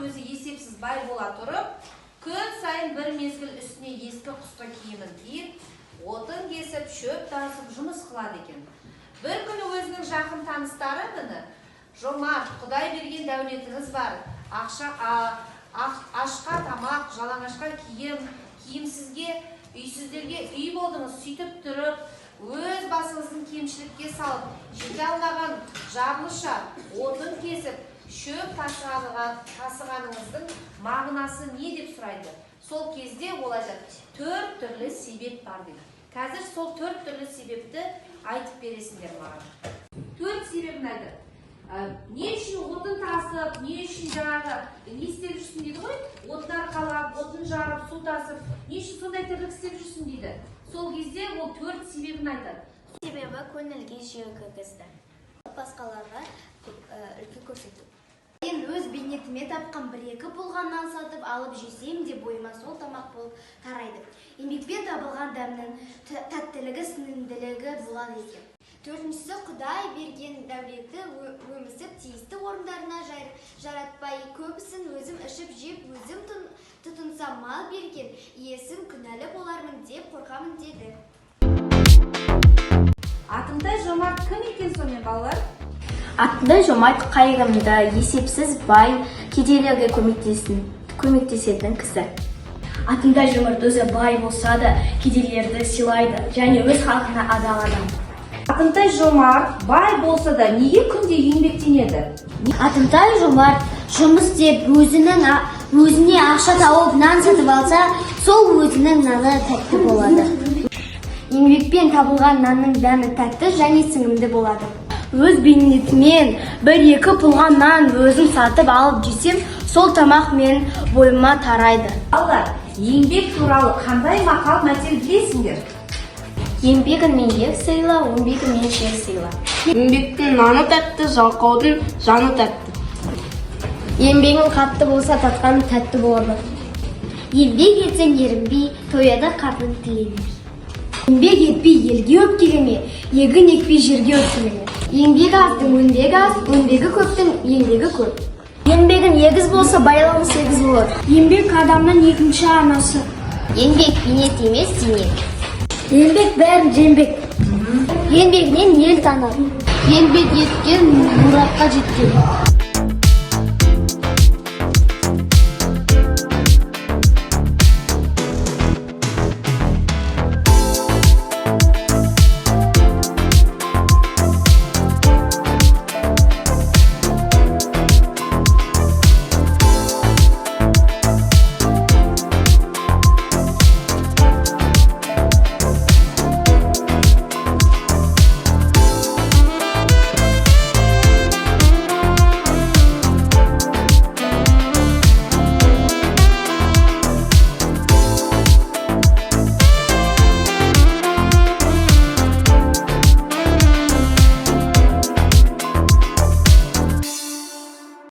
өзі есепсіз бай бола тұрып, күн сайын бір мезгіл үстіне ескі құсқы киімін киіп, отын кесіп, шөп тасып, жұмыс қылады екен. Бір күні өзінің жақын таныстары бұны, жомарт, Құдай берген дәулетіңіз бар, ашқа тамақ, жалаңашқа киім, киімсізге, үйсіздерге үй болдыңыз, сөйтіп тұрып, өз басыңыздың кемшілікке салып, жете алмаған жарлыша отын кесіп, шөп тасығаныңыздың мағынасы не деп сұрайды? Сол кезде ол айтады, 4 түрлі себеп бар дейді. Қазір сол 4 түрлі себепті айтып бересіңдер маған. 4 себебін айтады. Не үшін отын тасып, не үшін жаңағы не істеп жүрсің дейді ғой? Отын арқалап, отын жарып, су тасып, не үшін сондай тірлік істеп жүрсің дейді. Сол кезде ол 4 себебін айтады. Себебі көңілге жеу кіргізді. Басқаларға үлгі көрсету. Мен өз бейнетіме тапқан 1-2 болған нан сатып алып жесем де бойыма сол тамақ болып тарайды. Еңбекпен табылған дәмнің тәттілігі, сенімділігі болады екен. 4-шісі Құдай берген дәулетті өмісіп тиісті орындарына жаратпай, көбісін өзім ішіп жеп, өзім тұтынсам мал берген, иесін күнәлі болармын деп қорқамын деді. Атымтай жомарт кім екен сонымен балалар? Атымтай жомарт қайырымды, есепсіз бай, кедейлерге көмектесетін кісі. Атымтай жомарт өзі бай болса да, кедейлерді сыйлайды, және өз халқына адал адам. Атымтай жомарт бай болса да неге күнде еңбектенеді? Атымтай жомарт жұмыс деп өзіне ақша тауып нан сатып алса, сол өзінің наны тәтті болады. Еңбекпен табылған нанның дәмі тәтті және сіңімді болады. Өз бейнетімен 1-2 пұлға нан өзім сатып алып жесем, сол тамақ мен бойыма тарайды. Балалар, еңбек туралы қандай мақал мәтел білесіңдер? Еңбегін еңбек сыйла, еңбегін еңбек сыйла. Еңбектің наны тәтті, жалқаудың жаны тәтті. Еңбегің қатты болса, татқан тәтті болады. Еңбек етсең ерінбей, тояда қарның тілемей. Еңбек етпей елге өпкелеме, егін екпей жерге өпкелеме. Еңбек аздың өнбегі аз, өнбегі көптің еңбегі көп. Еңбегін егіз болса, байланыс егіз болады. Еңбек адамның екінші анасы. Еңбек бейнет емес, зейнет. Еңбек бәрін жеңбек. Еңбегінен ел таныр. Еңбек еткен мұратқа жеткен.